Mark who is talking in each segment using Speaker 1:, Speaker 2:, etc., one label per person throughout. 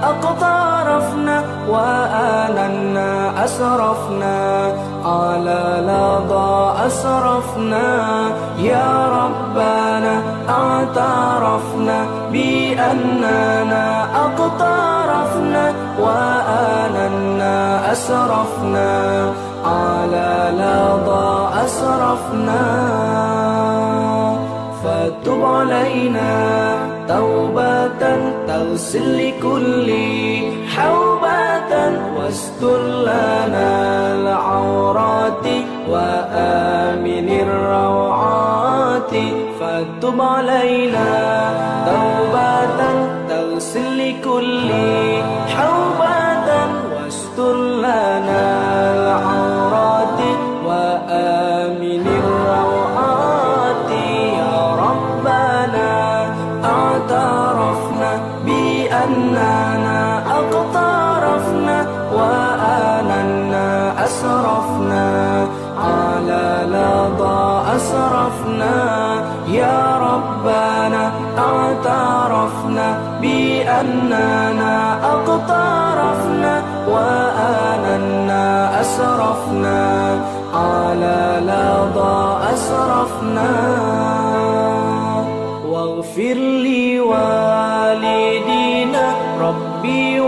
Speaker 1: أقترفنا وآننا أسرفنا على لظى أسرفنا يا ربنا اعترفنا بأننا أقترفنا وآننا أسرفنا على لظى أسرفنا فتب علينا توبة تغسل لكل حوبة واستر لنا العورات وآمن الروعات فتب علينا توبة تغسل لكل حوبة واستر لنا العورات وآمن الروعات يا ربنا اعترفنا بأننا أقترفنا وآننا أسرفنا على لظى أسرفنا يا ربنا اعترفنا بأننا أقترفنا وآننا أسرفنا على لظى أسرفنا واغفر لوالدينا ربي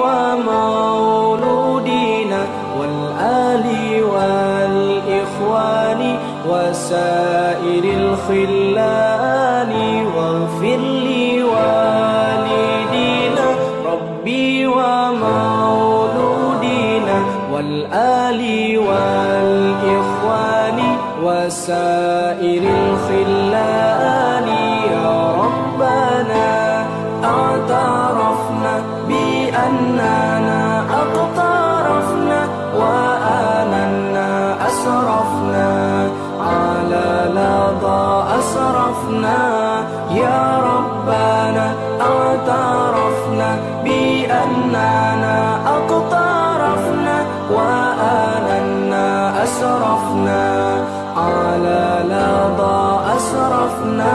Speaker 1: ومولودينا والآل والإخوان وسائر الخلان واغفر لوالدينا ربي ومولودينا والآل والإخوان وسائر الخلان يا ربنا اعترفنا بأننا أقترفنا وآننا أسرفنا على لظى أسرفنا يا ربنا اعترفنا بأننا أقترفنا وآننا أسرفنا على لظى أسرفنا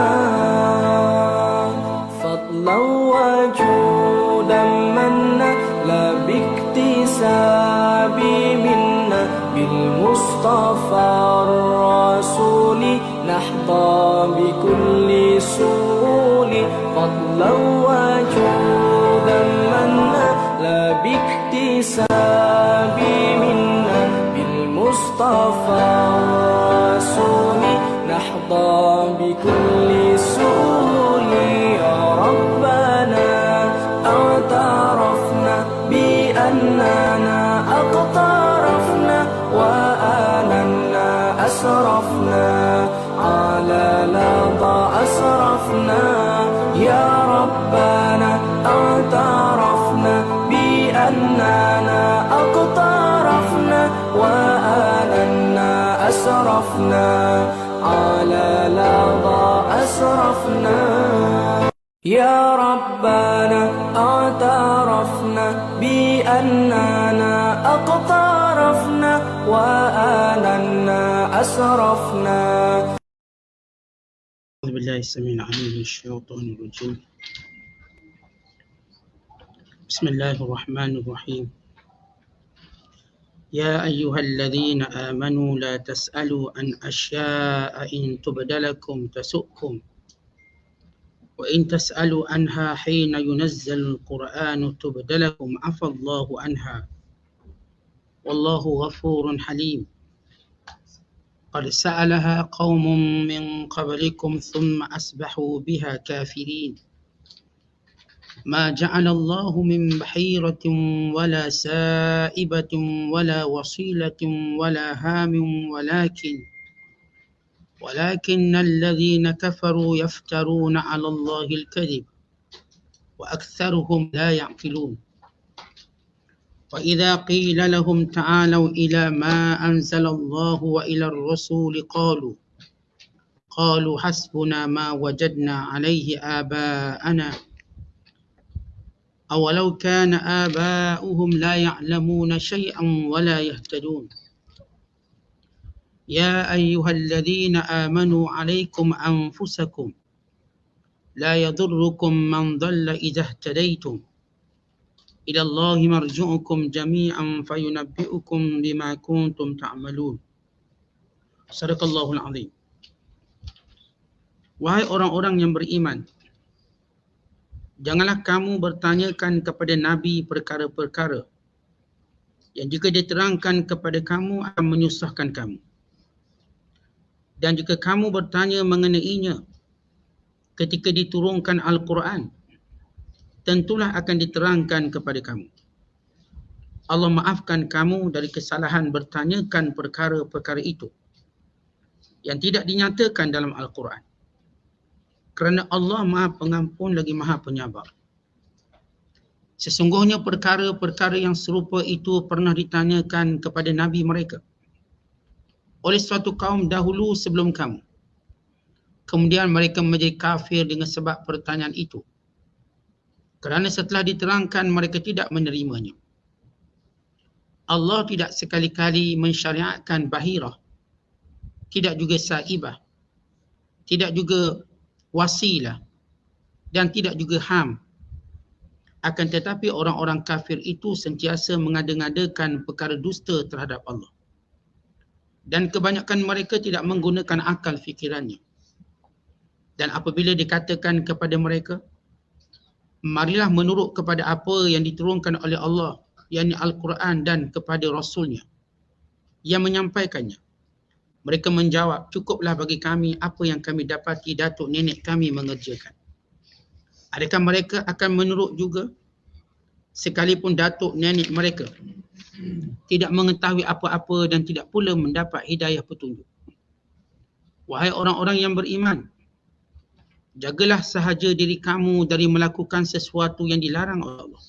Speaker 1: فضلا وجودا منا لا باكتساب منا بالمصطفى الرسول نحظى بكل سول فضلا وجودا منا لا باكتساب منا بالمصطفى الرسول نحظى بكل سول يا ربنا اعترفنا بأننا أقترفنا وآننا أسرفنا على لظى أسرفنا يا ربنا اعترفنا بأننا أقترفنا وآننا أسرفنا على لظى أسرفنا يا ربنا اعترفنا بأننا أقترفنا وآننا أسرفنا
Speaker 2: أعوذ بالله السميع العليم من الشيطان الرجيم بسم الله الرحمن الرحيم يا أيها الذين آمنوا لا تسألوا عن أشياء إن تبد لكم تسؤكم وإن تسألوا عنها حين ينزل القرآن تبد لكم عفى الله عنها والله غفور حليم قد سألها قوم من قبلكم ثم أصبحوا بها كافرين ما جعل الله من بحيرة ولا سائبة ولا وصيلة ولا هام ولكن الذين كفروا يفترون على الله الكذب وأكثرهم لا يعقلون وإذا قيل لهم تعالوا إلى ما أنزل الله وإلى الرسول قالوا حسبنا ما وجدنا عليه آباءنا أولو كان آباؤهم لا يعلمون شيئا ولا يهتدون يا أيها الذين آمنوا عليكم أنفسكم لا يضركم من ضل إذا اهتديتم ila Allahi marji'ukum jami'an fayunabbi'ukum bima kuntum ta'malun. Sadaqallahul azim. Wahai orang-orang yang beriman, janganlah kamu bertanyakan kepada Nabi perkara-perkara yang jika diterangkan kepada kamu akan menyusahkan kamu. Dan jika kamu bertanya mengenainya ketika diturunkan Al-Quran, tentulah akan diterangkan kepada kamu. Allah maafkan kamu dari kesalahan bertanyakan perkara-perkara itu yang tidak dinyatakan dalam Al-Quran. Kerana Allah Maha Pengampun lagi Maha Penyabar. Sesungguhnya perkara-perkara yang serupa itu pernah ditanyakan kepada Nabi mereka oleh suatu kaum dahulu sebelum kamu. Kemudian mereka menjadi kafir dengan sebab pertanyaan itu. Kerana setelah diterangkan mereka tidak menerimanya. Allah tidak sekali-kali mensyariatkan bahirah, tidak juga saibah, tidak juga wasilah, dan tidak juga ham. Akan tetapi orang-orang kafir itu sentiasa mengada-ngadakan perkara dusta terhadap Allah. Dan kebanyakan mereka tidak menggunakan akal fikirannya. Dan apabila dikatakan kepada mereka, marilah menurut kepada apa yang diturunkan oleh Allah, yakni Al-Quran, dan kepada Rasulnya yang menyampaikannya, mereka menjawab, cukuplah bagi kami apa yang kami dapati datuk nenek kami mengerjakan. Adakah mereka akan menurut juga sekalipun datuk nenek mereka tidak mengetahui apa-apa dan tidak pula mendapat hidayah petunjuk? Wahai orang-orang yang beriman, jagalah sahaja diri kamu dari melakukan sesuatu yang dilarang oleh Allah.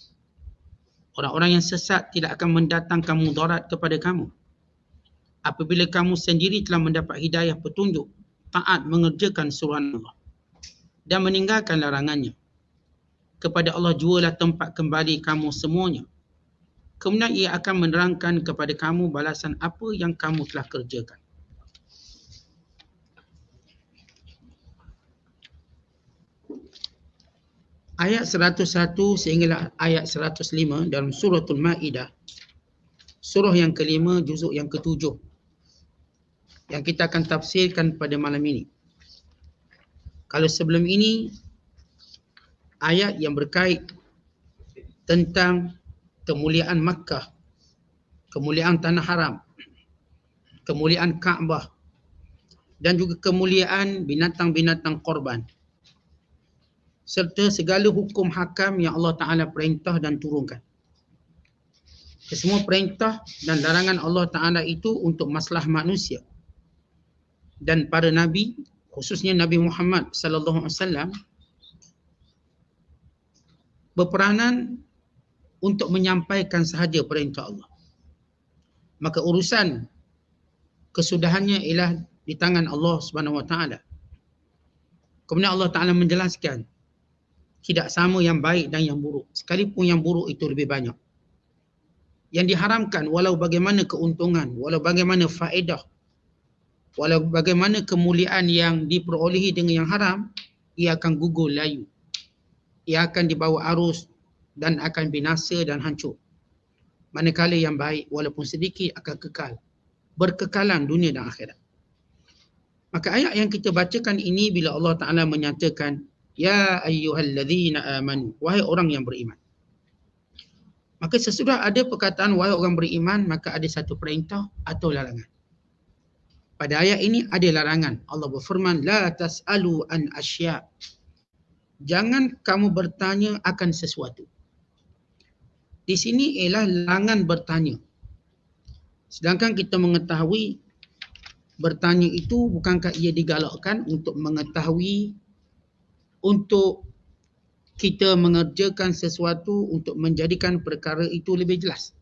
Speaker 2: Orang-orang yang sesat tidak akan mendatangkan mudarat kepada kamu. Apabila kamu sendiri telah mendapat hidayah petunjuk, taat mengerjakan suruhan Allah dan meninggalkan larangannya. Kepada Allah jualah tempat kembali kamu semuanya. Kemudian ia akan menerangkan kepada kamu balasan apa yang kamu telah kerjakan. Ayat 101 sehinggalah ayat 105 dalam suratul Ma'idah, surah yang kelima, juzuk yang ketujuh, yang kita akan tafsirkan pada malam ini. Kalau sebelum ini, ayat yang berkait tentang kemuliaan Makkah, kemuliaan Tanah Haram, kemuliaan Kaabah, dan juga kemuliaan binatang-binatang korban, serta segala hukum hakam yang Allah Ta'ala perintah dan turunkan. Kesemua perintah dan larangan Allah Ta'ala itu untuk masalah manusia. Dan para Nabi, khususnya Nabi Muhammad SAW, berperanan untuk menyampaikan sahaja perintah Allah. Maka urusan kesudahannya ialah di tangan Allah Subhanahu Wa Ta'ala. Kemudian Allah Ta'ala menjelaskan tidak sama yang baik dan yang buruk. Sekalipun yang buruk itu lebih banyak. Yang diharamkan walau bagaimana keuntungan, walau bagaimana faedah, walau bagaimana kemuliaan yang diperolehi dengan yang haram, ia akan gugur layu. Ia akan dibawa arus dan akan binasa dan hancur. Manakala yang baik walaupun sedikit akan kekal. Berkekalan dunia dan akhirat. Maka ayat yang kita bacakan ini bila Allah Ta'ala menyatakan, Ya ayyuhalladzina amanu, wahai orang yang beriman. Maka sesudah ada perkataan wahai orang beriman, maka ada satu perintah atau larangan. Pada ayat ini ada larangan. Allah berfirman, La tas'alu an asya'. Jangan kamu bertanya akan sesuatu. Di sini ialah larangan bertanya. Sedangkan kita mengetahui bertanya itu bukankah ia digalakkan untuk mengetahui, untuk kita mengerjakan sesuatu untuk menjadikan perkara itu lebih jelas.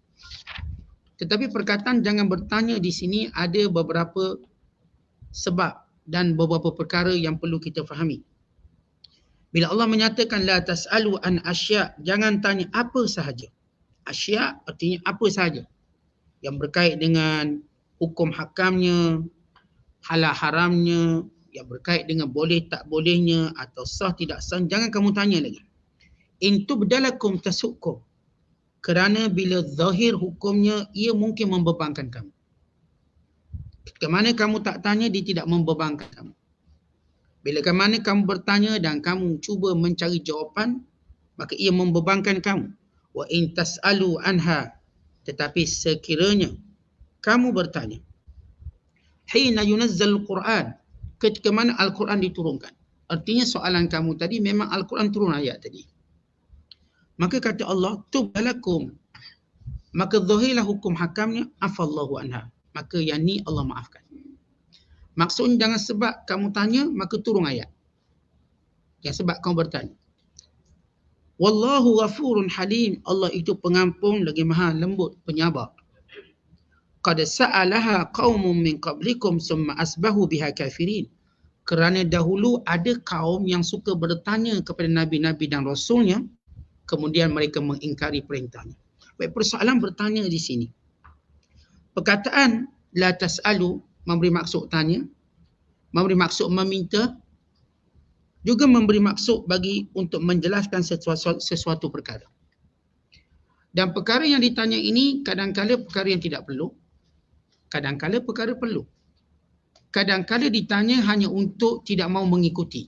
Speaker 2: Tetapi perkataan jangan bertanya di sini ada beberapa sebab dan beberapa perkara yang perlu kita fahami. Bila Allah menyatakan la tas'alu an asya', jangan tanya apa sahaja. Asya' artinya apa sahaja yang berkait dengan hukum hakamnya, halal haramnya, yang berkait dengan boleh tak bolehnya atau sah tidak sah, jangan kamu tanya lagi. In tubdalakum tasukkum. Kerana bila zahir hukumnya, ia mungkin membebankan kamu. Ketika mana kamu tak tanya, dia tidak membebankan kamu. Bila ke mana kamu bertanya dan kamu cuba mencari jawapan, maka ia membebankan kamu. Wa in tas'alu anha, tetapi sekiranya kamu bertanya, hina yunazzal Quran, ketika mana Al-Quran diturunkan. Artinya soalan kamu tadi memang Al-Quran turun ayat tadi. Maka kata Allah, tubalakum, maka zahirlah hukum hakamnya, afallahu anha, maka yang ni Allah maafkan. Maksudnya jangan sebab kamu tanya maka turun ayat. Yang sebab kamu bertanya. Wallahu ghafurun halim, Allah itu pengampun lagi maha lembut penyabar. Qad sa'alaha qaumun min qablikum summa asbahu biha kafirin. Kerana dahulu ada kaum yang suka bertanya kepada nabi-nabi dan rasulnya, kemudian mereka mengingkari perintahnya. Baik, persoalan bertanya di sini. Perkataan la tas'alu memberi maksud tanya, memberi maksud meminta, juga memberi maksud bagi untuk menjelaskan sesuatu perkara. Dan perkara yang ditanya ini kadang-kala perkara yang tidak perlu, kadang-kala perkara perlu. Kadang-kala ditanya hanya untuk tidak mau mengikuti.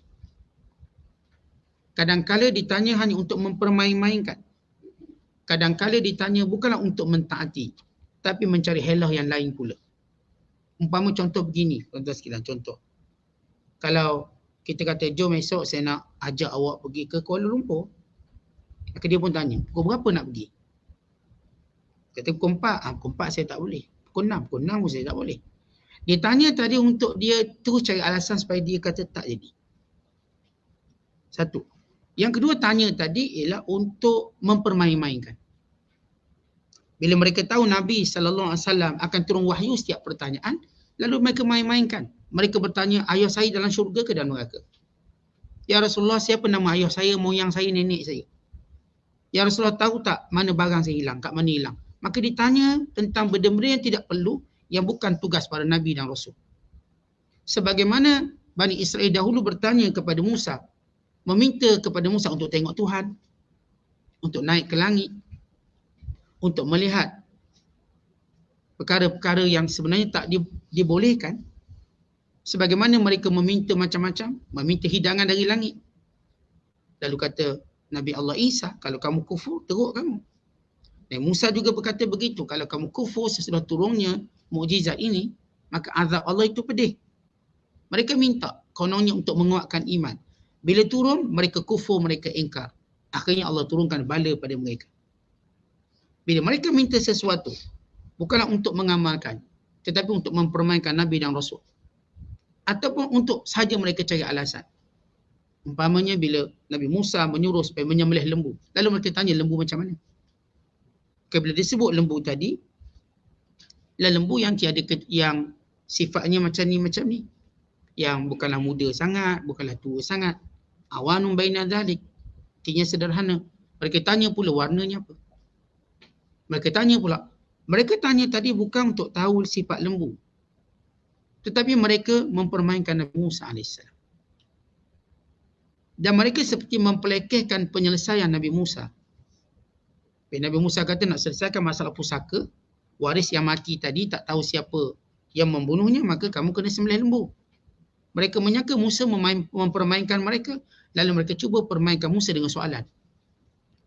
Speaker 2: Kadang-kala ditanya hanya untuk mempermain-mainkan. Kadang-kala ditanya bukanlah untuk mentaati, tapi mencari helah yang lain pula. Umpama contoh begini, tuan-tuan sekalian, contoh. Kalau kita kata, jom esok saya nak ajak awak pergi ke Kuala Lumpur. Maka dia pun tanya, pukul berapa nak pergi? Kata pukul 4, pukul 4 saya tak boleh. Pukul 6 pun saya tak boleh. Dia tanya tadi untuk dia terus cari alasan supaya dia kata tak jadi. Satu. Yang kedua tanya tadi ialah untuk mempermain-mainkan. Bila mereka tahu Nabi SAW akan turun wahyu setiap pertanyaan, lalu mereka main-mainkan. Mereka bertanya, ayah saya dalam syurga ke dalam neraka? Ya Rasulullah, siapa nama ayah saya, moyang saya, nenek saya? Ya Rasulullah, tahu tak mana barang saya hilang, kat mana hilang? Maka ditanya tentang benda-benda yang tidak perlu, yang bukan tugas para Nabi dan Rasul. Sebagaimana Bani Israel dahulu bertanya kepada Musa, meminta kepada Musa untuk tengok Tuhan, untuk naik ke langit, untuk melihat perkara-perkara yang sebenarnya tak dibolehkan. Sebagaimana mereka meminta macam-macam, meminta hidangan dari langit. Lalu kata Nabi Allah Isa, kalau kamu kufur, teruk kamu. Dan Musa juga berkata begitu, kalau kamu kufur sesudah turunnya mukjizat ini, maka azab Allah itu pedih. Mereka minta kononnya untuk menguatkan iman. Bila turun, mereka kufur, mereka ingkar. Akhirnya Allah turunkan bala pada mereka. Bila mereka minta sesuatu, bukanlah untuk mengamalkan, tetapi untuk mempermainkan Nabi dan Rasul. Ataupun untuk sahaja mereka cari alasan. Umpamanya bila Nabi Musa menyuruh supaya menyembelih lembu. Lalu mereka tanya lembu macam mana? Bila disebut lembu tadi, lembu yang tiada yang sifatnya macam ni. Yang bukanlah muda sangat, bukanlah tua sangat. Awanun baina dzalik. Artinya sederhana. Mereka tanya pula warnanya apa. Mereka tanya tadi bukan untuk tahu sifat lembu. Tetapi mereka mempermainkan Nabi Musa AS. Dan mereka seperti mempelekehkan penyelesaian Nabi Musa. Nabi Musa kata nak selesaikan masalah pusaka, waris yang mati tadi tak tahu siapa yang membunuhnya, maka kamu kena sembelih lembu. Mereka menyangka Musa mempermainkan mereka, lalu mereka cuba permainkan Musa dengan soalan.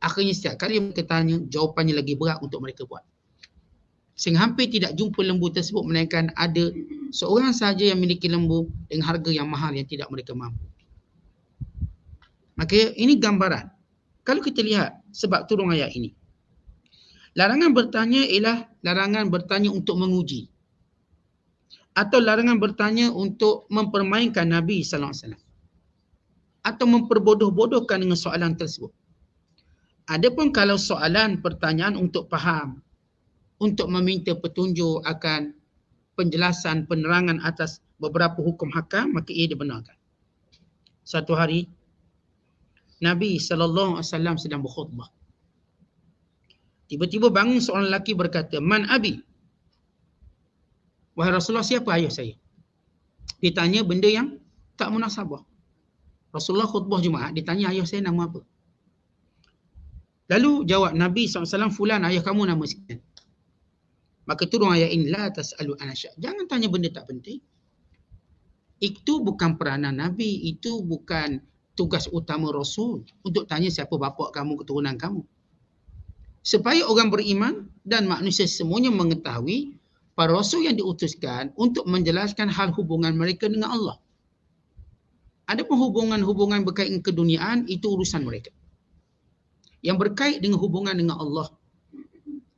Speaker 2: Akhirnya setiap kali mereka tanya, jawapannya lagi berat untuk mereka buat. Sehingga hampir tidak jumpa lembu tersebut, melainkan ada seorang sahaja yang memiliki lembu dengan harga yang mahal yang tidak mereka mampu. Maka ini gambaran. Kalau kita lihat sebab turun ayat ini. Larangan bertanya ialah larangan bertanya untuk menguji. Atau larangan bertanya untuk mempermainkan Nabi SAW. Atau memperbodoh-bodohkan dengan soalan tersebut. Adapun kalau soalan pertanyaan untuk faham, untuk meminta petunjuk akan penjelasan, penerangan atas beberapa hukum hakam, maka ia dibenarkan. Satu hari, Nabi SAW sedang berkhutbah. Tiba-tiba bangun seorang lelaki berkata, Man abi? Wahai Rasulullah, siapa ayah saya? Dia tanya benda yang tak munasabah. Rasulullah khutbah Jumaat, dia tanya ayah saya nama apa? Lalu jawab Nabi SAW, fulan ayah kamu nama sekian. Maka turun ayat ini, la tas'alu an asya'. Jangan tanya benda tak penting. Itu bukan peranan Nabi, itu bukan tugas utama Rasul untuk tanya siapa bapa kamu, keturunan kamu. Supaya orang beriman dan manusia semuanya mengetahui para Rasul yang diutuskan untuk menjelaskan hal hubungan mereka dengan Allah. Adapun hubungan-hubungan berkaitan keduniaan, itu urusan mereka. Yang berkait dengan hubungan dengan Allah,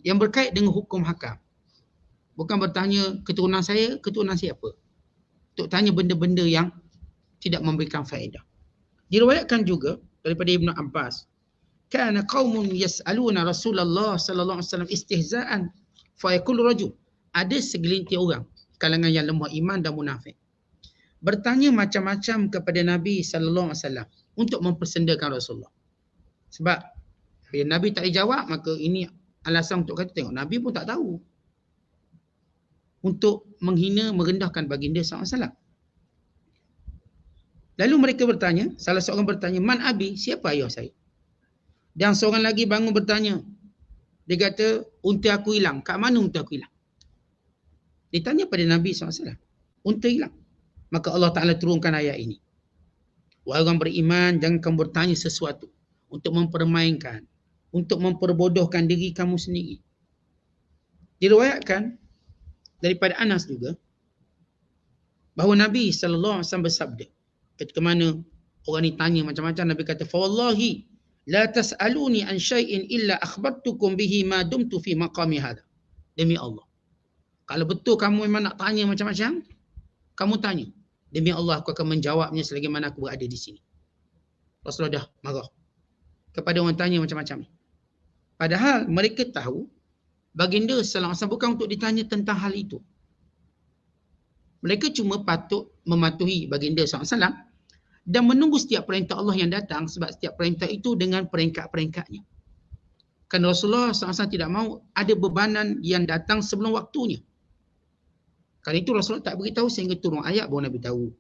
Speaker 2: yang berkait dengan hukum hakam. Bukan bertanya keturunan saya, keturunan siapa. Untuk tanya benda-benda yang tidak memberikan faedah. Diriwayatkan juga daripada Ibnu Abbas, kana qaumun yas'aluna Rasulullah sallallahu alaihi wasallam istihza'an fa yaqulu rajul. Ada segelintir orang kalangan yang lemah iman dan munafik bertanya macam-macam kepada Nabi sallallahu alaihi wasallam untuk mempersendakan Rasulullah. Sebab bila Nabi tak dijawab, maka ini alasan untuk kata tengok Nabi pun tak tahu. Untuk menghina, merendahkan baginda sallallahu alaihi wasallam. Lalu mereka bertanya, salah seorang bertanya, man abi, siapa ayah saya? Dan seorang lagi bangun bertanya. Dia kata, unta aku hilang. Kat mana unta aku hilang? Ditanya pada Nabi SAW. Unta hilang. Maka Allah Ta'ala turunkan ayat ini. Wahai orang beriman, jangan kamu bertanya sesuatu untuk mempermainkan, untuk memperbodohkan diri kamu sendiri. Diriwayatkan daripada Anas juga, bahawa Nabi SAW bersabda, ketika mana orang ni tanya macam-macam, Nabi kata, fawallahi la tas'aluni an syai'in illa akhbartukum bihi ma dumtu fi maqami hadha. Demi Allah, kalau betul kamu memang nak tanya macam-macam, kamu tanya. Demi Allah, aku akan menjawabnya selagi mana aku berada di sini. Rasulullah dah marah kepada orang tanya macam-macam. Padahal mereka tahu baginda sallallahu alaihi wasallam bukan untuk ditanya tentang hal itu. Mereka cuma patut mematuhi baginda sallallahu alaihi wasallam dan menunggu setiap perintah Allah yang datang, sebab setiap perintah itu dengan peringkat-peringkatnya. Kerana Rasulullah SAW tidak mahu ada bebanan yang datang sebelum waktunya. Kerana itu Rasulullah tak beritahu sehingga turun ayat baru Nabi tahu.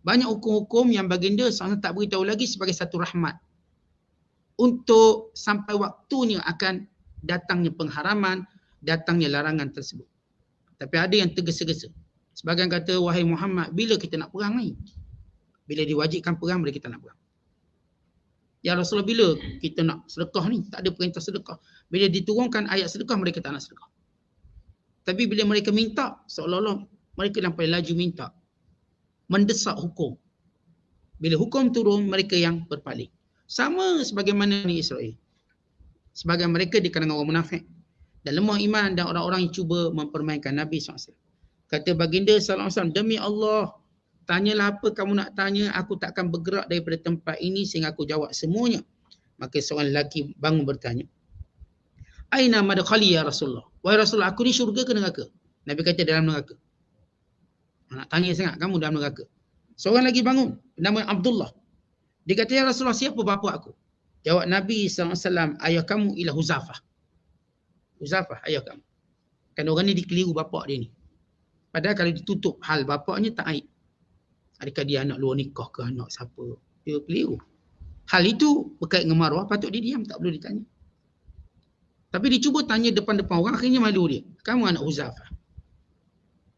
Speaker 2: Banyak hukum-hukum yang baginda SAW tak beritahu lagi sebagai satu rahmat. Untuk sampai waktunya akan datangnya pengharaman, datangnya larangan tersebut. Tapi ada yang tergesa-gesa. Sebagian kata, wahai Muhammad, bila kita nak perang ni? Bila diwajibkan perang, bila kita nak perang? Ya Rasulullah, bila kita nak sedekah ni? Tak ada perintah sedekah. Bila diturunkan ayat sedekah, mereka tak nak sedekah. Tapi bila mereka minta, seolah-olah mereka yang paling laju minta. Mendesak hukum. Bila hukum turun, mereka yang berpaling. Sama sebagaimana Bani Israel. Sebagian mereka di kalangan orang munafik dan lemah iman dan orang-orang yang cuba mempermainkan Nabi SAW. Kata baginda SAW, demi Allah, tanyalah apa kamu nak tanya, aku tak akan bergerak daripada tempat ini sehingga aku jawab semuanya. Maka seorang lelaki bangun bertanya, aina madkhali ya Rasulullah? Wahai Rasulullah, aku ni syurga ke neraka? Nabi kata dalam neraka. Nak tanya sangat, kamu dalam neraka. Seorang lagi bangun, nama Abdullah. Dia kata, ya Rasulullah, siapa bapa aku? Jawab Nabi SAW, ayah kamu ialah Huzafah. Huzafah, ayah kamu. Kan orang ni dikeliru bapa dia ni. Padahal kalau ditutup hal bapaknya tak aib. Adakah dia anak luar nikah ke anak siapa? Dia keliru. Hal itu berkait dengan maruah, patut dia diam, tak perlu ditanya. Tapi dia cuba tanya depan-depan orang, akhirnya malu dia. Kamu anak Huzafah.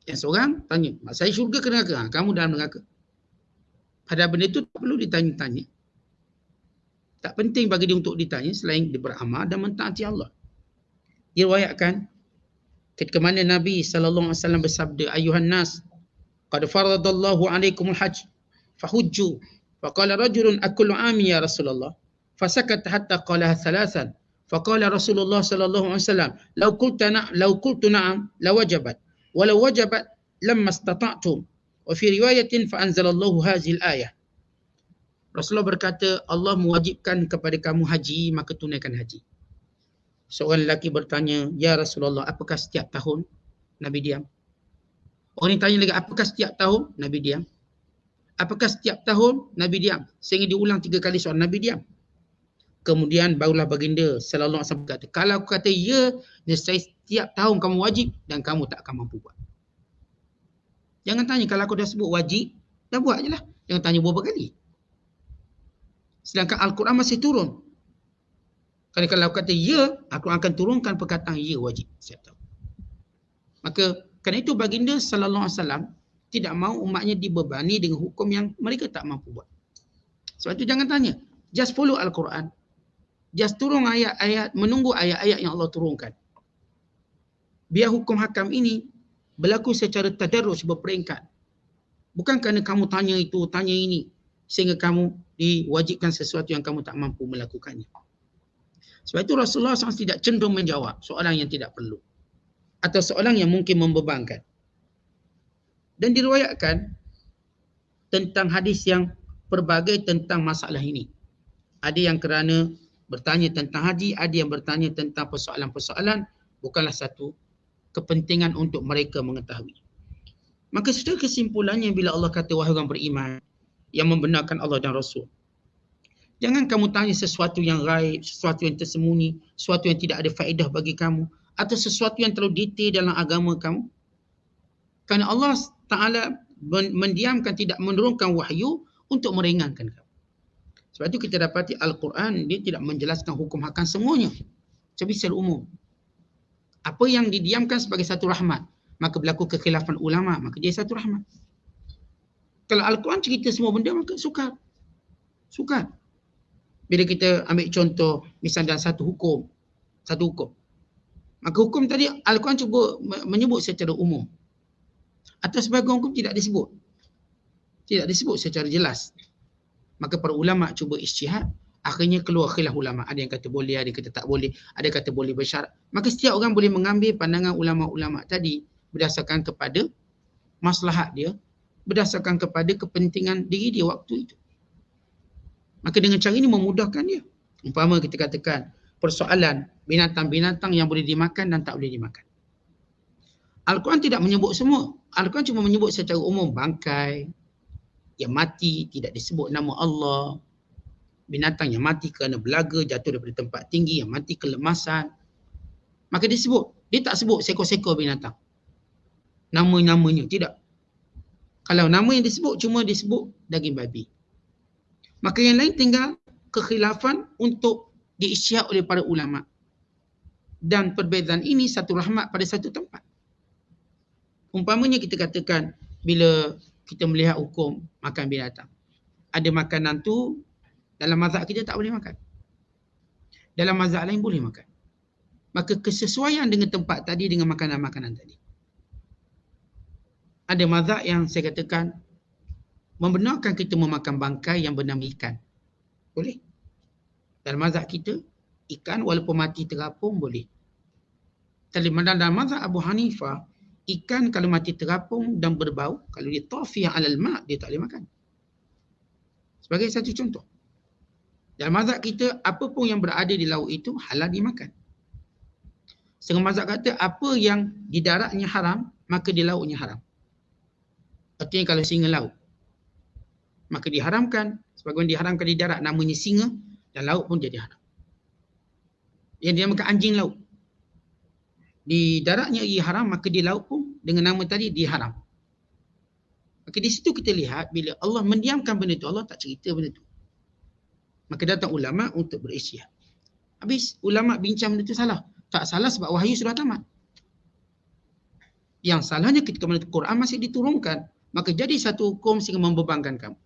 Speaker 2: Yang seorang tanya, saya syurga ke neraka? Kamu dalam neraka. Padahal benda itu tak perlu ditanya-tanya. Tak penting bagi dia untuk ditanya selain dia beramal dan mentaati Allah. Diriwayatkan ketika mana Nabi SAW bersabda, ayuhan nas, qad faradallahu alaikumul hajj, fahujju. Faqala rajulun akullu ami ya Rasulullah. Fasakata hatta qalaha thalathan. Faqala Rasulullah sallallahu alaihi wasallam, law qultu na'am la wajabat, walau wajabat lamma istata'tum. Wa fi riwayatin fa anzalallahu hadhihi al-ayah. Rasulullah berkata, Allah mewajibkan kepada kamu haji, maka tunaikan haji. Seorang lelaki bertanya, ya Rasulullah, apakah setiap tahun? Nabi diam. Orang ini tanya lagi, apakah setiap tahun? Nabi diam. Apakah setiap tahun? Nabi diam. Sehingga diulang 3 kali soal, Nabi diam. Kemudian barulah baginda sallallahu alaihi wasallam berkata, kalau aku kata ya, nescaya setiap tahun kamu wajib dan kamu tak akan mampu buat. Jangan tanya, kalau aku dah sebut wajib, dah buat je lah. Jangan tanya berapa kali. Sedangkan Al-Quran masih turun. Kerana kalau kata ya, Al-Quran akan turunkan perkataan ya wajib. Saya tahu. Maka kerana itu baginda sallallahu alaihi wasallam tidak mahu umatnya dibebani dengan hukum yang mereka tak mampu buat. Sebab itu jangan tanya. Just follow Al-Quran. Just turun ayat-ayat, menunggu ayat-ayat yang Allah turunkan. Biar hukum hakam ini berlaku secara tadarruj, berperingkat. Bukan kerana kamu tanya itu, tanya ini, sehingga kamu diwajibkan sesuatu yang kamu tak mampu melakukannya. Sebab itu Rasulullah SAW tidak cenderung menjawab soalan yang tidak perlu. Atau soalan yang mungkin membebankan. Dan diriwayatkan tentang hadis yang pelbagai tentang masalah ini. Ada yang kerana bertanya tentang haji, ada yang bertanya tentang persoalan-persoalan, bukanlah satu kepentingan untuk mereka mengetahui. Maka secara kesimpulannya, bila Allah kata wahai orang beriman yang membenarkan Allah dan Rasul, jangan kamu tanya sesuatu yang gaib, sesuatu yang tersembunyi, sesuatu yang tidak ada faedah bagi kamu, atau sesuatu yang terlalu detail dalam agama kamu. Kerana Allah Ta'ala mendiamkan, tidak menurunkan wahyu untuk meringankan kamu. Sebab itu kita dapati Al-Quran, dia tidak menjelaskan hukum hakam semuanya. Secara umum. Apa yang didiamkan sebagai satu rahmat, maka berlaku kekhilafan ulama, maka dia satu rahmat. Kalau Al-Quran cerita semua benda, maka sukar. Sukar. Bila kita ambil contoh, misalnya dalam satu hukum. Maka hukum tadi Al-Quran cuba menyebut secara umum. Atau sebagian hukum tidak disebut. Tidak disebut secara jelas. Maka para ulama cuba ijtihad, akhirnya keluar khilaf ulama. Ada yang kata boleh, ada yang kata tak boleh, ada yang kata boleh bersyarat. Maka setiap orang boleh mengambil pandangan ulama-ulama tadi berdasarkan kepada maslahat dia, berdasarkan kepada kepentingan diri dia waktu itu. Maka dengan cara ini memudahkan dia. Umpama kita katakan persoalan binatang-binatang yang boleh dimakan dan tak boleh dimakan. Al-Quran tidak menyebut semua. Al-Quran cuma menyebut secara umum bangkai yang mati, tidak disebut nama Allah. Binatang yang mati kerana belaga, jatuh daripada tempat tinggi, yang mati kelemasan. Maka disebut. Dia tak sebut seekor-seekor binatang. Nama-namanya, tidak. Kalau nama yang disebut, cuma disebut daging babi. Maka yang lain tinggal kekhilafan untuk diijtihad oleh para ulama. Dan perbezaan ini satu rahmat pada satu tempat. Umpamanya kita katakan bila kita melihat hukum makan binatang. Ada makanan tu dalam mazhab kita tak boleh makan. Dalam mazhab lain boleh makan. Maka kesesuaian dengan tempat tadi dengan makanan-makanan tadi. Ada mazhab yang saya katakan membenarkan kita memakan bangkai yang bernama ikan. Boleh. Dalam mazhab kita, ikan walaupun mati terapung boleh. Dalam mazhab Abu Hanifah, ikan kalau mati terapung dan berbau, kalau dia tafiyah alal ma', dia tak boleh makan. Sebagai satu contoh. Dalam mazhab kita, apa pun yang berada di laut itu halal dimakan. Setengah mazhab kata, apa yang di daratnya haram, maka di lautnya haram. Artinya kalau singa laut, maka diharamkan. Sebagaimana diharamkan di darat, namanya singa, dan laut pun jadi haram. Yang dinamakan anjing laut. Di daratnya ia haram, maka di laut pun dengan nama tadi dia haram. Maka di situ kita lihat bila Allah mendiamkan benda itu, Allah tak cerita benda itu. Maka datang ulama untuk berijtihad. Habis ulama bincang benda itu salah. Tak salah sebab wahyu sudah tamat. Yang salahnya ketika benda itu Quran masih diturunkan, maka jadi satu hukum sehingga membebankan kamu.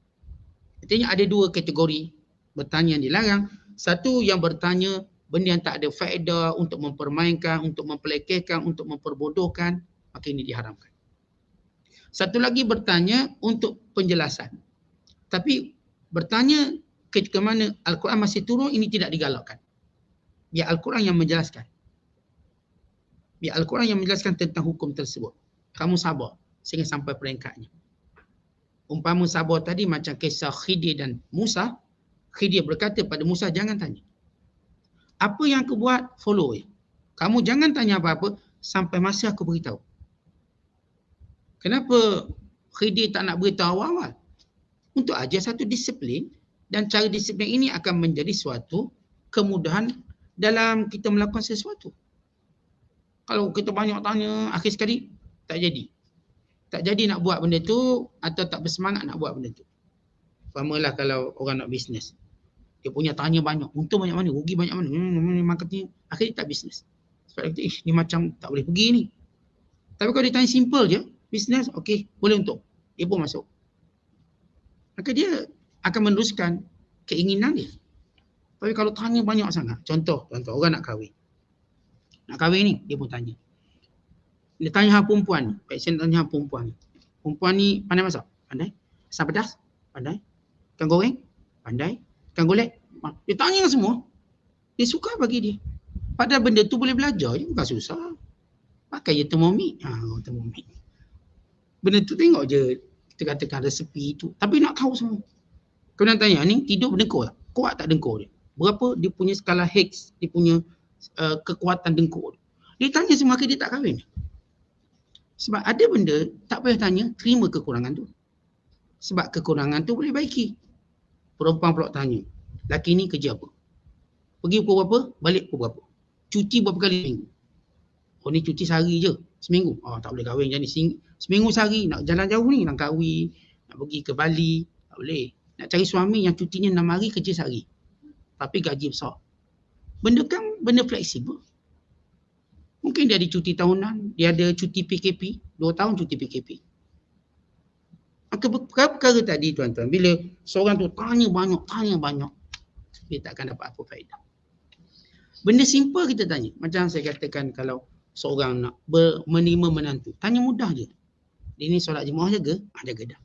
Speaker 2: Artinya ada dua kategori bertanya yang dilarang. Satu yang bertanya benda yang tak ada faedah untuk mempermainkan, untuk mempelekehkan, untuk memperbodohkan, maka ini diharamkan. Satu lagi bertanya untuk penjelasan. Tapi bertanya ketika mana Al-Quran masih turun, ini tidak digalakkan. Biar Al-Quran yang menjelaskan. Biar Al-Quran yang menjelaskan tentang hukum tersebut. Kamu sabar sehingga sampai peringkatnya. Umpama sabar tadi macam kisah Khidir dan Musa. Khidir berkata pada Musa, jangan tanya. Apa yang aku buat, follow je. Kamu jangan tanya apa-apa sampai masa aku beritahu. Kenapa Khidir tak nak beritahu awal-awal? Untuk ajar satu disiplin, dan cara disiplin ini akan menjadi suatu kemudahan dalam kita melakukan sesuatu. Kalau kita banyak tanya, akhir sekali tak jadi. Tak jadi nak buat benda tu atau tak bersemangat nak buat benda tu. Umpamalah kalau orang nak bisnes. Dia punya tanya banyak, untung banyak mana, rugi banyak mana, marketing, akhirnya tak bisnes. Sebab dia ni macam tak boleh pergi ni. Tapi kalau dia tanya simple je, bisnes, okey, boleh untung. Dia pun masuk. Maka dia akan meneruskan keinginan dia. Tapi kalau tanya banyak sangat, contoh orang nak kahwin. Nak kahwin ni, dia pun tanya. Dia tanya hal perempuan ni, passion tanya hal perempuan ni. Perempuan ni pandai masak? Pandai. Asam pedas? Pandai. Ikan goreng? Pandai. Ikan golek? Dia tanya semua. Dia suka bagi dia. Padahal benda tu boleh belajar je, bukan susah. Pakai je Thermomix. Thermomix. Benda tu tengok je, kita katakan resepi tu. Tapi nak tahu semua. Kemudian tanya, ni tidur berdengkur tak? Kuat tak dengkur dia? Berapa dia punya skala Higgs, dia punya kekuatan dengkur dia. Dia tanya semua, dia tak kahwin. Sebab ada benda, tak payah tanya, terima kekurangan tu. Sebab kekurangan tu boleh baiki. Perempuan pula tanya, laki ni kerja apa? Pergi pukul berapa? Balik pukul berapa? Cuti berapa kali seminggu? Oh ni cuti sehari je, seminggu. Tak boleh kahwin jadi seminggu sehari, nak jalan jauh ni, nak kahwin, nak pergi ke Bali, tak boleh. Nak cari suami yang cutinya 6 hari, kerja sehari. Tapi gaji besar. Benda kan benda fleksibel. Mungkin dia ada cuti tahunan, dia ada cuti PKP, 2 tahun cuti PKP. Maka perkara tadi tuan-tuan, bila seorang tu tanya banyak, dia tak akan dapat apa faedah. Benda simple kita tanya. Macam saya katakan kalau seorang nak menerima menantu, tanya mudah je. Dia ni solat jemaah jaga? Jaga dah.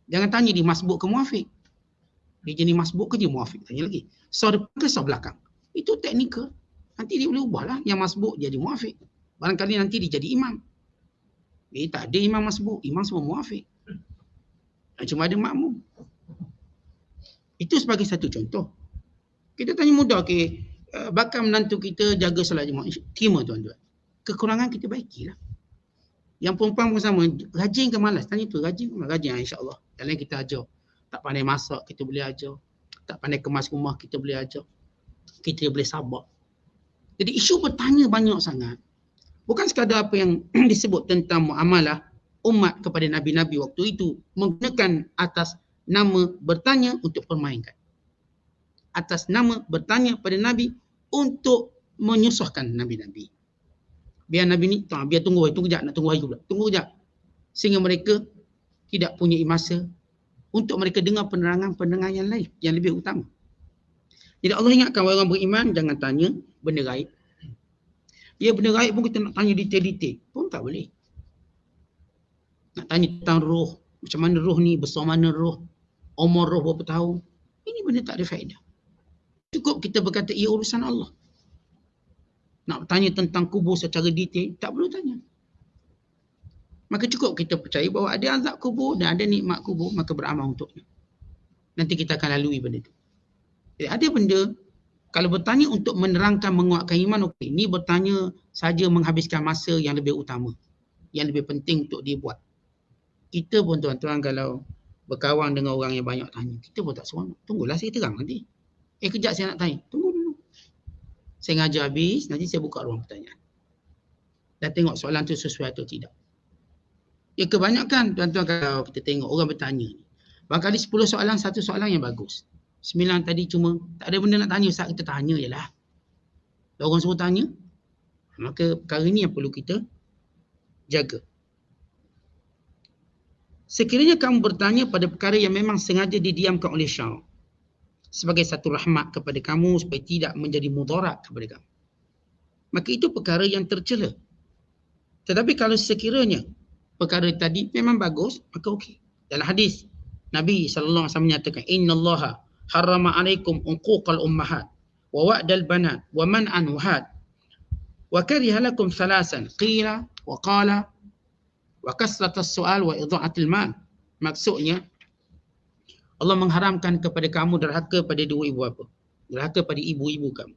Speaker 2: Jangan tanya dia masbuk ke muafiq. Dia jenis masbuk ke dia muafiq? Tanya lagi. Sah depan ke sah belakang? Itu teknikal. Nanti dia boleh ubahlah. Yang masbuk jadi muafiq. Barangkali nanti dia jadi imam. Dia tak ada imam masbuk. Imam semua muafiq. Cuma ada makmum. Itu sebagai satu contoh. Kita tanya mudah, bakal menantu kita jaga solat jemaah. Terima tuan-tuan. Kekurangan kita baikilah. Yang perempuan pun sama. Rajin ke malas? Tanya tu, rajin ke malas? Rajin insyaAllah. Yang lain kita ajar. Tak pandai masak, kita boleh ajar. Tak pandai kemas rumah, kita boleh ajar. Kita boleh sabar. Jadi isu bertanya banyak sangat. Bukan sekadar apa yang disebut tentang muamalah umat kepada Nabi-Nabi waktu itu. Menggunakan atas nama bertanya untuk permainkan. Atas nama bertanya pada Nabi untuk menyusahkan Nabi-Nabi. Biar Nabi ni, biar tunggu kejap, nak tunggu hari pula. Tunggu kejap. Sehingga mereka tidak punya masa untuk mereka dengar penerangan-penerangan yang lain, yang lebih utama. Jadi Allah ingatkan orang beriman, jangan tanya benda gaib. Ya benda gaib pun kita nak tanya detail-detail, pun tak boleh. Nak tanya tentang roh, macam mana roh ni, besar mana roh, umur roh berapa tahun. Ini benda tak ada faedah. Cukup kita berkata, ia urusan Allah. Nak tanya tentang kubur secara detail, tak perlu tanya. Maka cukup kita percaya bahawa ada azab kubur dan ada nikmat kubur, maka beramal untuknya. Nanti kita akan lalui benda itu. Jadi ada benda, kalau bertanya untuk menerangkan, menguatkan iman, okey. Ini bertanya saja menghabiskan masa yang lebih utama. Yang lebih penting untuk dia buat. Kita pun tuan-tuan kalau berkawan dengan orang yang banyak tanya, kita pun tak seronok. Tunggulah saya terang nanti. Kejap saya nak tanya. Tunggu dulu. Saya ngajar habis, nanti saya buka ruang pertanyaan. Dan tengok soalan tu sesuai atau tidak. Ya kebanyakan tuan-tuan kalau kita tengok orang bertanya ni. Barangkali 10 soalan, 1 soalan yang bagus. 9 tadi cuma tak ada benda nak tanya, Ustaz kita tanya je lah. Kalau orang suruh tanya, maka perkara ni yang perlu kita jaga. Sekiranya kamu bertanya pada perkara yang memang sengaja didiamkan oleh syar, sebagai satu rahmat kepada kamu supaya tidak menjadi mudarat kepada kamu, maka itu perkara yang tercela. Tetapi kalau sekiranya perkara tadi memang bagus, maka okey. Dalam hadis Nabi SAW menyatakan, innallaha harrama alaikum uquqal ummahat wa wa'dal banat wa man'an wahad wa kariha lakum thalasan qila wa qala wa kasratas su'al wa idha'atil mal. Maksudnya Allah mengharamkan kepada kamu derhaka pada 2 ibu bapa, derhaka pada ibu-ibu kamu,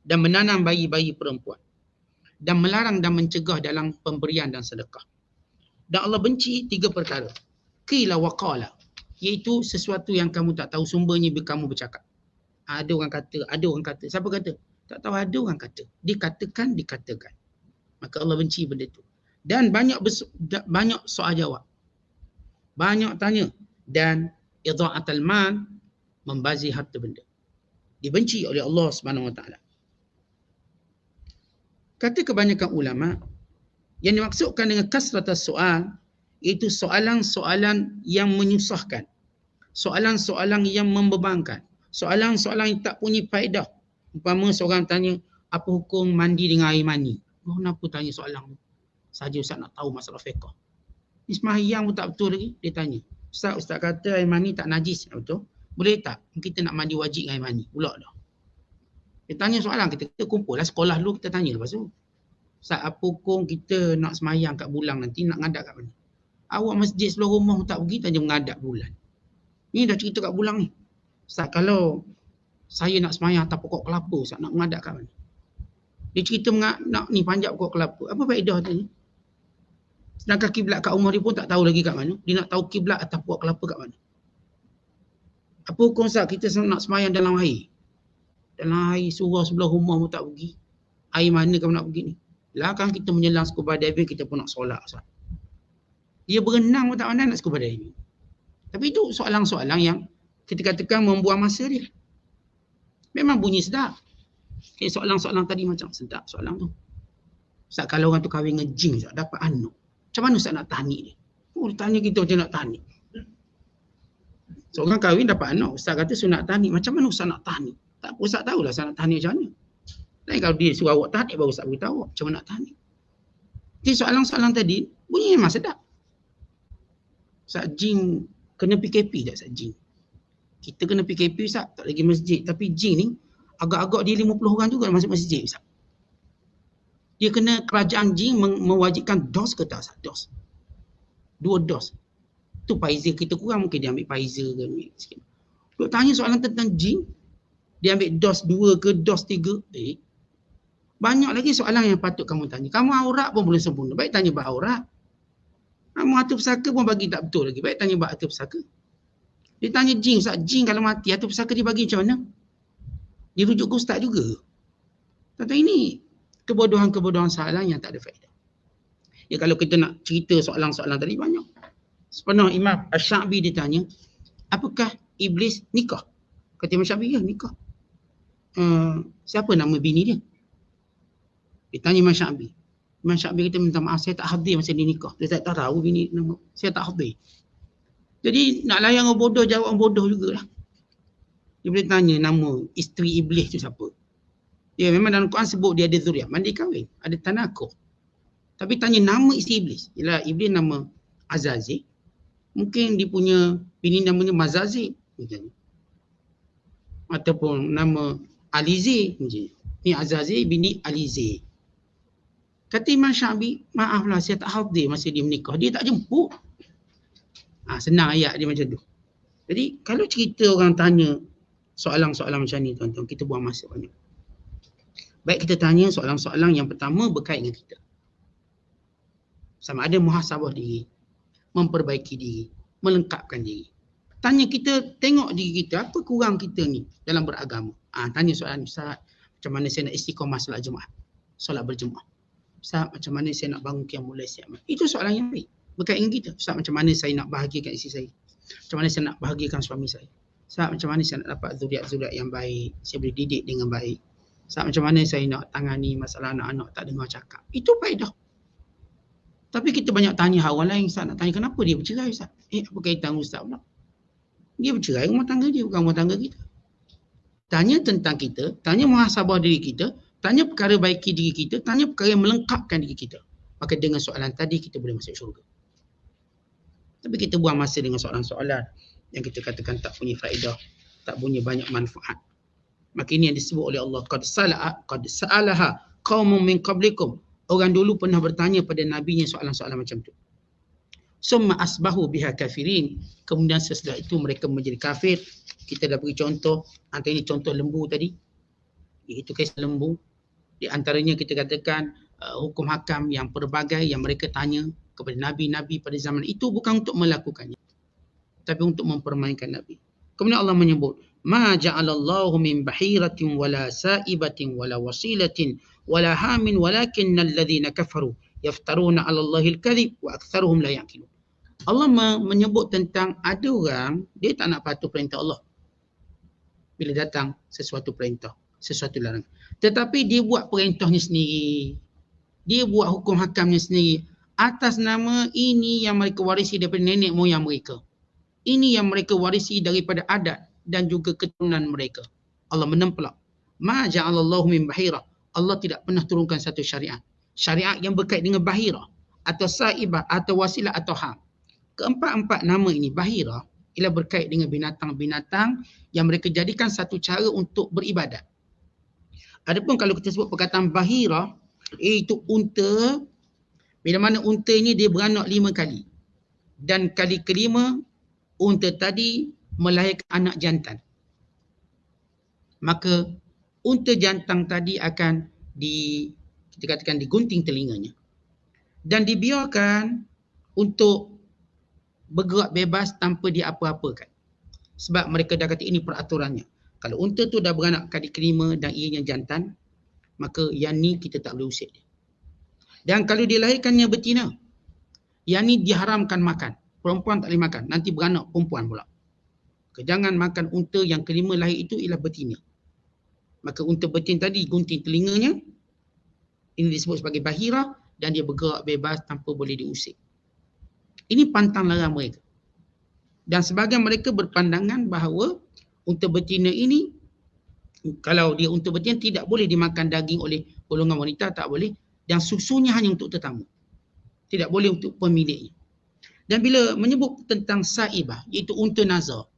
Speaker 2: dan menanam bayi-bayi perempuan, dan melarang dan mencegah dalam pemberian dan sedekah. Dan Allah benci 3 perkara. Qila wa qala, iaitu sesuatu yang kamu tak tahu sumbernya bila kamu bercakap. Ada orang kata. Siapa kata? Tak tahu, ada orang kata. Dikatakan. Maka Allah benci benda itu. Dan banyak soal jawab. Banyak tanya. Dan idha'atul mal, membazir harta benda. dibenci oleh Allah Subhanahu Wa Taala. Kata kebanyakan ulama, yang dimaksudkan dengan kasratus soal iaitu soalan-soalan yang menyusahkan, soalan-soalan yang membebankan, soalan-soalan yang tak punya faedah. Umpama seorang tanya, apa hukum mandi dengan air mani? Oh, kenapa tanya soalan tu? Saja Ustaz nak tahu masalah fiqh. Ni sembahyang pun tak betul lagi, dia tanya. Ustaz kata air mani tak najis, betul? Boleh tak? Kita nak mandi wajib dengan air mani. Pula dah. Dia tanya soalan, kita kumpul lah sekolah dulu, kita tanya lepas tu. Ustaz, apa hukum kita nak semayang kat bulan nanti, nak ngadap kat mana? Awak masjid sebelah rumah tak pergi, tanya mengadap bulan. Ni dah cerita kat bulan ni. Ustaz, kalau saya nak semayang atas pokok kelapa, Ustaz nak mengadap kat mana? Dia cerita nak ni panjat pokok kelapa. Apa faedah tu ni? Sedangkan kiblat kat rumah dia pun tak tahu lagi kat mana. Dia nak tahu kiblat atas pokok kelapa kat mana. Apa hukum Ustaz, kita nak semayang dalam air? Dalam air surau sebelah rumah pun tak pergi. Air mana kamu nak pergi ni? Lah kan kita menyelam scuba diving, kita pun nak solat Ustaz. Dia berenang pun tak pandai nak scuba diving. Tapi itu soalan-soalan yang kita katakan membuang masa dia. Memang bunyi sedap. Soalan-soalan tadi macam sedap soalan tu. Ustaz, kalau orang tu kahwin dengan jin, Ustaz, dapat anak. Macam mana Ustaz nak tahnik dia? Oh, dia tanya kita macam nak tahnik. Seorang kahwin dapat anak, Ustaz kata sunat tahnik. Macam mana Ustaz nak tahnik? Tak apa, Ustaz tahulah Ustaz nak tahnik macam mana. Dan kalau dia suruh awak tahnik, baru Ustaz beritahu awak macam mana nak tahnik. Jadi soalan-soalan tadi, bunyi memang sedap. Ustaz, jin kena PKP tak Ustaz jin? Kita kena PKP Ustaz, tak lagi masjid. Tapi jin ni, agak-agak dia 50 orang juga masuk masjid Ustaz. Dia kena kerajaan jin mewajibkan dos ke tak Ustaz? Dos. 2 dos. Tu Pfizer kita kurang, mungkin dia ambil Pfizer ke ambil sikit. Duk tanya soalan tentang jin, dia ambil dos 2 ke dos 3. Banyak lagi soalan yang patut kamu tanya. Kamu aurat pun belum sempurna, baik tanya bab aurat. Kamu harta pusaka pun bagi tak betul lagi, baik tanya bab harta pusaka. Dia tanya jin, Ustaz, jin kalau mati harta pusaka dia bagi macam mana? Dia rujuk ke ustaz juga. Kata ini kebodohan-kebodohan soalan yang tak ada faedah. Ya, kalau kita nak cerita soalan-soalan tadi banyak. Sepenuh Imam Asy-Sya'bi ditanya, apakah iblis nikah? Kata Imam Syafi'i, ya nikah. Siapa nama bini dia? Ditanya Imam Syafi'i. Imam Syafi'i kata, minta maaf saya tak hadir masa dia nikah. Dia tak tahu bini nama. Saya tak hadir. Jadi nak layan orang bodoh, jawab orang bodoh jugalah. Dia boleh tanya nama isteri iblis tu siapa. Ya, memang dalam Quran sebut dia ada zuriat, mandi kahwin, ada tanakuh. Tapi tanya nama isteri iblis. Ialah iblis nama Azazil. Mungkin dia punya bini namanya Mazazil misalnya. Ataupun nama Alizé misalnya. Ni Azazil bini Alizé. Kata Imam Syafi'i, maaflah saya tak hadir masa dia menikah. Dia tak jemput. Senang ayat dia macam tu. Jadi kalau cerita orang tanya soalan-soalan macam ni tuan-tuan, kita buang masa banyak. Baik kita tanya soalan-soalan yang pertama berkait dengan kita. Sama ada muhasabah diri, memperbaiki diri, melengkapkan diri. Tanya kita, tengok diri kita, apa kurang kita ni dalam beragama. Tanya soalan, Ustaz, macam mana saya nak istiqamah solat Jumaat, solat berjemaah. Ustaz, macam mana saya nak bangun qiyamul lail siap. Itu soalan yang baik. Berkait dengan kita. Ustaz, macam mana saya nak bahagiakan isteri saya? Macam mana saya nak bahagiakan suami saya? Ustaz, macam mana saya nak dapat zuriat-zuriat yang baik? Saya boleh didik dengan baik. Ustaz, macam mana saya nak tangani masalah anak-anak tak dengar cakap? Itu faedah. Tapi kita banyak tanya orang lain, Ustaz nak tanya kenapa dia bercerai Ustaz? Apa kaitan Ustaz pula? Dia bercerai rumah tangga dia, bukan rumah tangga kita. Tanya tentang kita, tanya muhasabah diri kita, tanya perkara baiki diri kita, tanya perkara yang melengkapkan diri kita. Maka dengan soalan tadi kita boleh masuk syurga. Tapi kita buang masa dengan soalan-soalan yang kita katakan tak punya faedah, tak punya banyak manfaat. Maka ini yang disebut oleh Allah, qad sa'alaha qaumun min qablikum. Orang dulu pernah bertanya pada nabinya soalan-soalan macam tu. Summa asbahu biha kafirin. Kemudian sesudah itu mereka menjadi kafir. Kita dah beri contoh, antara ini contoh lembu tadi. Iaitu kisah lembu. Di antaranya kita katakan hukum hakam yang pelbagai yang mereka tanya kepada nabi-nabi pada zaman itu bukan untuk melakukannya, tapi untuk mempermainkan nabi. Kemudian Allah menyebut, ma ja'alallahu min bahiratin wala sa'ibatin wala wasilatin wala hamin walakinnal ladzina kafaru yaftaruna 'ala Allahil kadhib wa aktsaruhum la ya'qilun. Allah menyebut tentang ada orang dia tak nak patuh perintah Allah. bila datang sesuatu perintah, sesuatu larangan. Tetapi dia buat perintahnya sendiri. Dia buat hukum hakamnya sendiri atas nama ini yang mereka warisi daripada nenek moyang mereka. Ini yang mereka warisi daripada adat dan juga keturunan mereka. Allah menempelak. Ma ja'alallahu min bahira. Allah tidak pernah turunkan satu syariat. Syariat yang berkait dengan bahira atau saibah atau wasilah atau ham. Keempat-empat nama ini, bahira, ialah berkait dengan binatang-binatang yang mereka jadikan satu cara untuk beribadat. Adapun kalau kita sebut perkataan bahira, iaitu unta, bila mana unta ini dia beranak 5 kali. Dan kali kelima, unta tadi melahirkan anak jantan. Maka unta jantan tadi akan kita katakan digunting telinganya. Dan dibiarkan untuk bergerak bebas tanpa diapa-apakan. Sebab mereka dah kata ini peraturannya. Kalau unta tu dah beranak kali kelima dan ianya jantan, maka yang ni kita tak boleh usik dia. Dan kalau dilahirkannya betina, yang ni diharamkan makan. Perempuan tak boleh makan. Nanti beranak perempuan pula. Jangan makan unta yang kelima lahir itu ialah betina. Maka unta betina tadi gunting telinganya. Ini disebut sebagai bahira dan dia bergerak bebas tanpa boleh diusik. Ini pantang larang mereka. Dan sebahagian mereka berpandangan bahawa unta betina ini, kalau dia unta betina, tidak boleh dimakan daging oleh golongan wanita, tak boleh. Dan susunya hanya untuk tetamu. Tidak boleh untuk pemiliknya. Dan bila menyebut tentang saibah, iaitu unta nazar.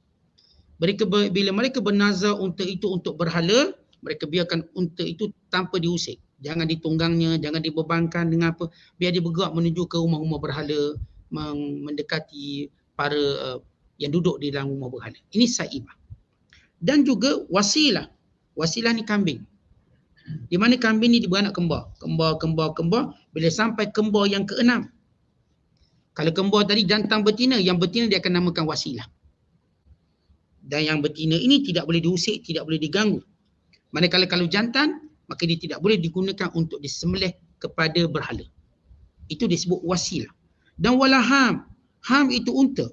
Speaker 2: Bila mereka bernazar unta itu untuk berhala, mereka biarkan unta itu tanpa diusik. Jangan ditunggangnya, jangan dibebankan dengan apa. Biar dia bergerak menuju ke rumah-rumah berhala, mendekati para yang duduk di dalam rumah berhala. Ini saibah. Dan juga wasilah. Wasilah ni kambing. Di mana kambing ni beranak kembar. Kembar. Bila sampai kembar yang ke-6. Kalau kembar tadi jantan betina, yang betina dia akan namakan wasilah. Dan yang betina ini tidak boleh diusik, tidak boleh diganggu. Manakala kalau jantan, maka dia tidak boleh digunakan untuk disembelih kepada berhala. Itu disebut wasilah. Dan walaham. Ham itu unta.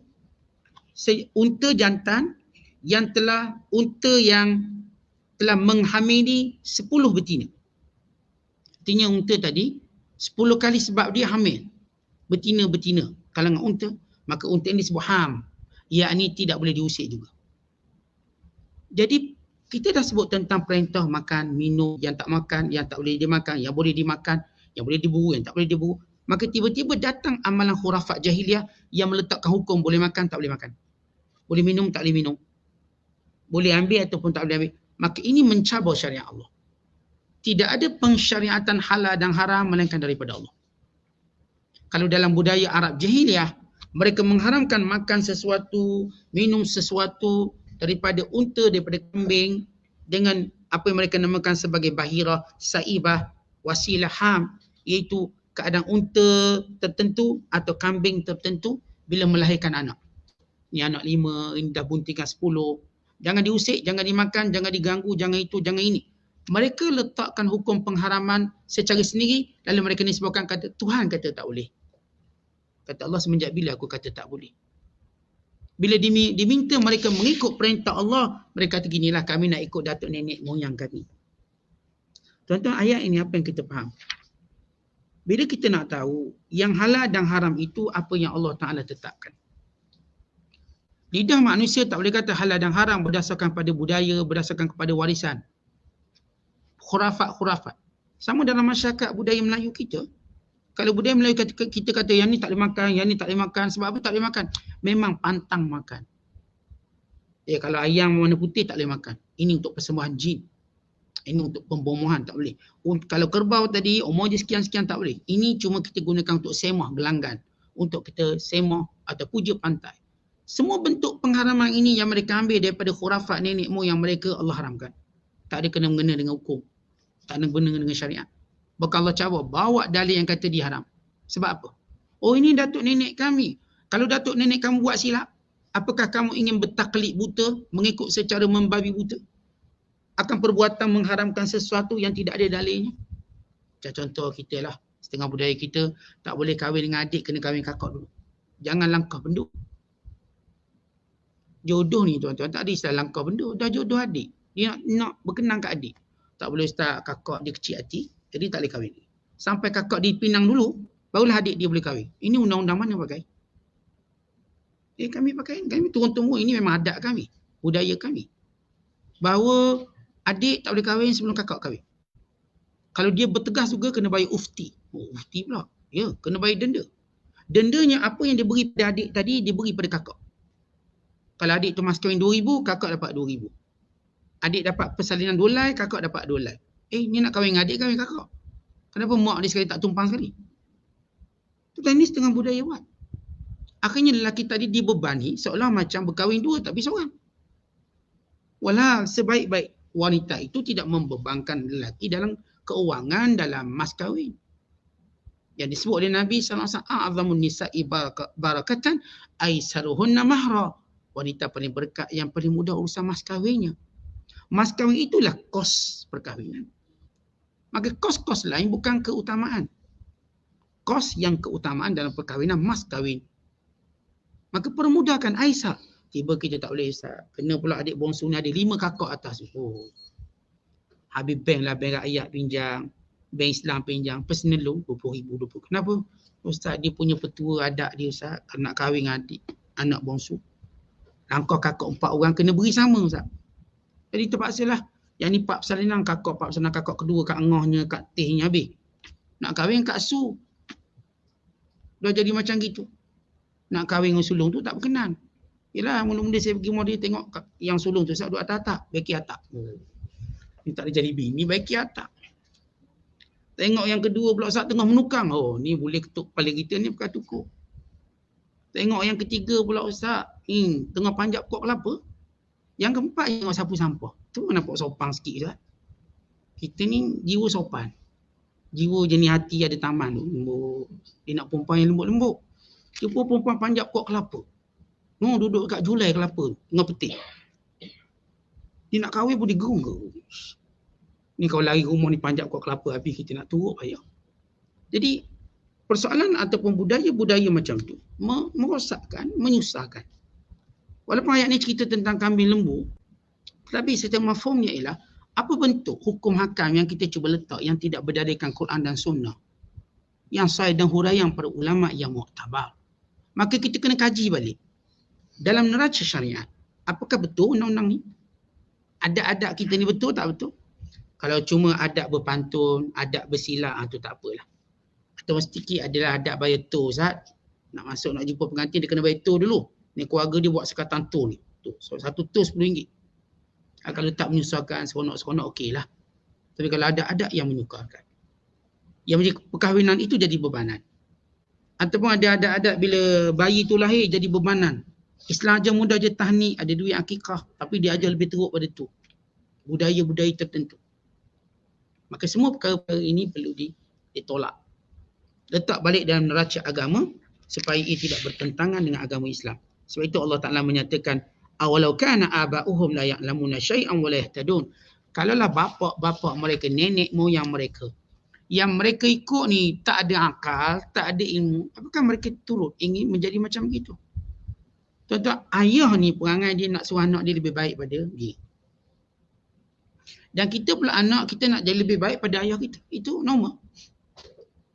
Speaker 2: Unta jantan yang telah menghamili 10 betina. Artinya unta tadi 10 kali sebab dia hamil. Betina-betina kalangan unta, maka unta ini disebut ham. Yakni tidak boleh diusik juga. Jadi kita dah sebut tentang perintah makan, minum, yang tak makan, yang tak boleh dimakan, yang boleh dimakan, yang boleh diburu, yang tak boleh diburu. Maka tiba-tiba datang amalan khurafat jahiliah yang meletakkan hukum boleh makan, tak boleh makan. Boleh minum, tak boleh minum. Boleh ambil ataupun tak boleh ambil. Maka ini mencabar syariat Allah. Tidak ada pensyariatan halal dan haram melainkan daripada Allah. Kalau dalam budaya Arab jahiliah, mereka mengharamkan makan sesuatu, minum sesuatu daripada unta, daripada kambing dengan apa yang mereka namakan sebagai bahira, saibah, wasilah, ham, iaitu keadaan unta tertentu atau kambing tertentu bila melahirkan anak. Ini anak 5, ini dah buntingkan 10. Jangan diusik, jangan dimakan, jangan diganggu, jangan itu, jangan ini. Mereka letakkan hukum pengharaman secara sendiri, lalu mereka nisbahkan kata Tuhan kata tak boleh. Kata Allah, semenjak bila aku kata tak boleh? Bila diminta mereka mengikut perintah Allah, mereka kata ginilah kami nak ikut datuk nenek moyang kami. Tuan-tuan, ayat ini apa yang kita faham? Bila kita nak tahu yang halal dan haram itu apa yang Allah Ta'ala tetapkan. Lidah manusia tak boleh kata halal dan haram berdasarkan pada budaya, berdasarkan kepada warisan. Khurafat. Sama dalam masyarakat budaya Melayu kita. Kalau budaya Melayu kita kata yang ni tak boleh makan, yang ni tak boleh makan. Sebab apa tak boleh makan? Memang pantang makan. Ya, kalau ayam warna putih tak boleh makan. Ini untuk persembahan jin. Ini untuk pembomohan, tak boleh. Kalau kerbau tadi, umur je sekian-sekian tak boleh. Ini cuma kita gunakan untuk semah gelanggan. Untuk kita semah atau puja pantai. Semua bentuk pengharaman ini yang mereka ambil daripada khurafat nenek moyang mereka, Allah haramkan. Tak ada kena-mengena dengan hukum. Tak ada kena dengan syariat. Bahkan Allah cabar, bawa dalil yang kata dia haram. Sebab apa? Oh, ini datuk nenek kami. Kalau datuk nenek kamu buat silap, apakah kamu ingin bertaklid buta, mengikut secara membabi buta? Akan perbuatan mengharamkan sesuatu yang tidak ada dalilnya. Macam contoh kita lah, setengah budaya kita, tak boleh kahwin dengan adik, kena kahwin kakak dulu. Jangan langkah penduk. Jodoh ni tuan-tuan, tak ada istilah langkah benda. Dah jodoh adik. Dia nak berkenan kat adik. Tak boleh start kakak dia kecil hati, jadi tak boleh kahwin. Sampai kakak dipinang dulu, barulah adik dia boleh kahwin. Ini undang-undang mana pakai? Kami pakai, kami turun-temurun, ini memang adat kami, budaya kami. Bahawa adik tak boleh kahwin sebelum kakak kahwin. Kalau dia bertegas juga kena bayar ufti. Oh, ufti pula. Ya, kena bayar denda. Dendanya apa yang dia beri pada adik tadi, dia beri pada kakak. Kalau adik tu mas kahwin 2,000, kakak dapat 2,000. Adik dapat persalinan 2 lai, kakak dapat 2 lai. Ni nak kahwin adik, kahwin kakak. Kenapa mak dia sekali tak tumpang sekali? Itu kan ni setengah budaya buat. Akhirnya lelaki tadi dibebani seolah macam berkahwin 2 tapi seorang. Walau sebaik-baik wanita itu tidak membebankan lelaki dalam keuangan, dalam mas kahwin. Yang disebut oleh Nabi SAW, a'zamun nisa'i barakatan aisaruhunna mahra. Wanita paling berkat yang paling mudah urusan mas kahwinnya. Mas kahwin itulah kos perkahwinan. Maka kos-kos lain bukan keutamaan. Kos yang keutamaan dalam perkahwinan mas kahwin. Maka permudahkan Aisyah. Tiba kita tak boleh Ustaz. Kena pula adik bongsu ni ada 5 kakak atas. Oh. Habis bank lah, bank rakyat pinjam. Bank Islam pinjam. Personal loan 20,000. Kenapa? Ustaz dia punya petua adat dia Ustaz. Kalau nak kahwin adik, anak bongsu. Langkah kakak 4 orang kena beri sama Ustaz. Jadi terpaksalah. Yang ni 4 persalinan kakak, 4 persalinan kakak kedua kat engahnya, kat tehnya habis. Nak kahwin kat su. Dah jadi macam gitu. Nak kahwin dengan sulung tu tak berkenan. Yelah, mula-mula saya pergi model tengok yang sulung tu, saya duduk atas-atas, baiki atap. Ni tak ada jadi bini, baiki atap. Tengok yang kedua pula saat tengah menukang. Oh, ni boleh ketuk kepala kita ni pakai tukuk. Tengok yang ketiga pula Ustaz, tengah panjat pokok kelapa. Yang keempat tengok sapu sampah. Tu nampak sopan sikit Ustaz. Kita ni jiwa sopan. Jiwa jenis hati ada taman tu. Lembut. Dia nak perempuan yang lembut-lembut. Jumpa perempuan panjat pokok kelapa. Duduk kat julai kelapa tengah petik. Dia nak kahwin pun dia gerung ke. Ni kalau lari rumah ni panjat pokok kelapa, habis kita nak turut payah. Jadi persoalan ataupun budaya-budaya macam tu merosakkan, menyusahkan. Walaupun ayat ni cerita tentang kambing lembu, tetapi secara mafhumnya ialah apa bentuk hukum hakam yang kita cuba letak yang tidak berdasarkan Quran dan Sunnah, yang sahih dan huraian para ulama yang muktabar. Maka kita kena kaji balik. Dalam neraca syariat, apakah betul undang-undang ni? Adat-adat kita ni betul tak betul? Kalau cuma adat berpantun, adat bersilat, tu tak apalah. Atau sedikit adalah adat bayar tol Ustaz. Nak masuk, nak jumpa pengantin, dia kena bayar tol dulu. Ni keluarga dia buat sekatan tol ni. So, satu tol RM10. Kalau tak menyusahkan, seronok-seronok okey lah. Tapi kalau ada adat yang menyukarkan, yang menjadi perkahwinan itu jadi bebanan. Ataupun ada adat-adat bila bayi tu lahir jadi bebanan. Islam ajar mudah je tahnik, ada duit akikah, tapi dia ajar lebih teruk pada tu. Budaya-budaya tertentu. Maka semua perkara-perkara ini perlu ditolak. Letak balik dalam neraca agama supaya ia tidak bertentangan dengan agama Islam. Sebab itu Allah Ta'ala menyatakan, awalau kana aba'uhum la ya'lamuna syai'an wa la yahtadun. Kalaulah bapa-bapa mereka, nenek moyang mereka, yang mereka ikut ni tak ada akal, tak ada ilmu, apakah mereka turut ingin menjadi macam begitu? Tuan-tuan, ayah ni perangai dia nak suruh anak dia lebih baik pada dia. Dan kita pula anak kita nak jadi lebih baik pada ayah kita. Itu normal.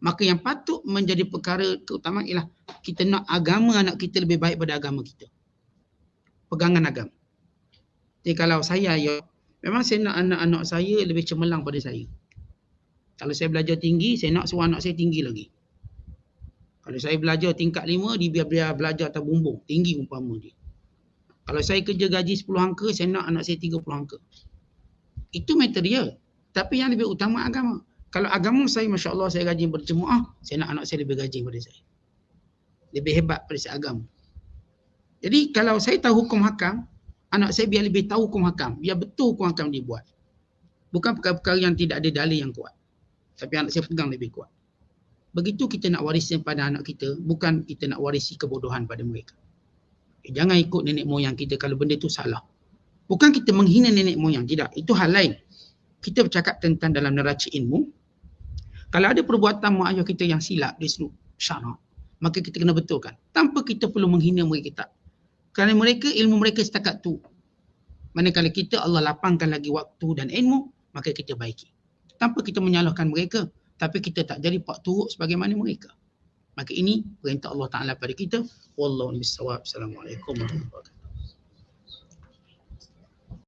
Speaker 2: Maka yang patut menjadi perkara keutamaan ialah kita nak agama anak kita lebih baik pada agama kita. Pegangan agama. Jadi kalau saya ayah, memang saya nak anak-anak saya lebih cemerlang pada saya. Kalau saya belajar tinggi, saya nak suruh anak saya tinggi lagi. Kalau saya belajar tingkat 5, dia biar belajar atas bumbung. Tinggi umpama dia. Kalau saya kerja gaji 10 angka, saya nak anak saya 30 angka. Itu material. Tapi yang lebih utama agama. Kalau agama saya, Masya Allah, saya rajin berjemaah, saya nak anak saya lebih rajin pada saya. Lebih hebat pada saya agama. Jadi kalau saya tahu hukum hakam, anak saya biar lebih tahu hukum hakam. Biar betul hukum hakam dibuat. Bukan perkara-perkara yang tidak ada dalil yang kuat. Tapi anak saya pegang lebih kuat. Begitu kita nak wariskan pada anak kita, bukan kita nak warisi kebodohan pada mereka. Jangan ikut nenek moyang kita kalau benda itu salah. Bukan kita menghina nenek moyang, tidak. Itu hal lain. Kita bercakap tentang dalam neraca ilmu. Kalau ada perbuatan mak ayah kita yang silap dari sudut syarak, maka kita kena betulkan. Tanpa kita perlu menghina mereka tak. Kerana mereka, ilmu mereka setakat tu. Manakala kita, Allah lapangkan lagi waktu dan ilmu, maka kita baiki. Tanpa kita menyalahkan mereka, tapi kita tak jadi pak turuk sebagaimana mereka. Maka ini perintah Allah Ta'ala pada kita. Wallahu a'lam bishawab. Assalamualaikum warahmatullahi wabarakatuh.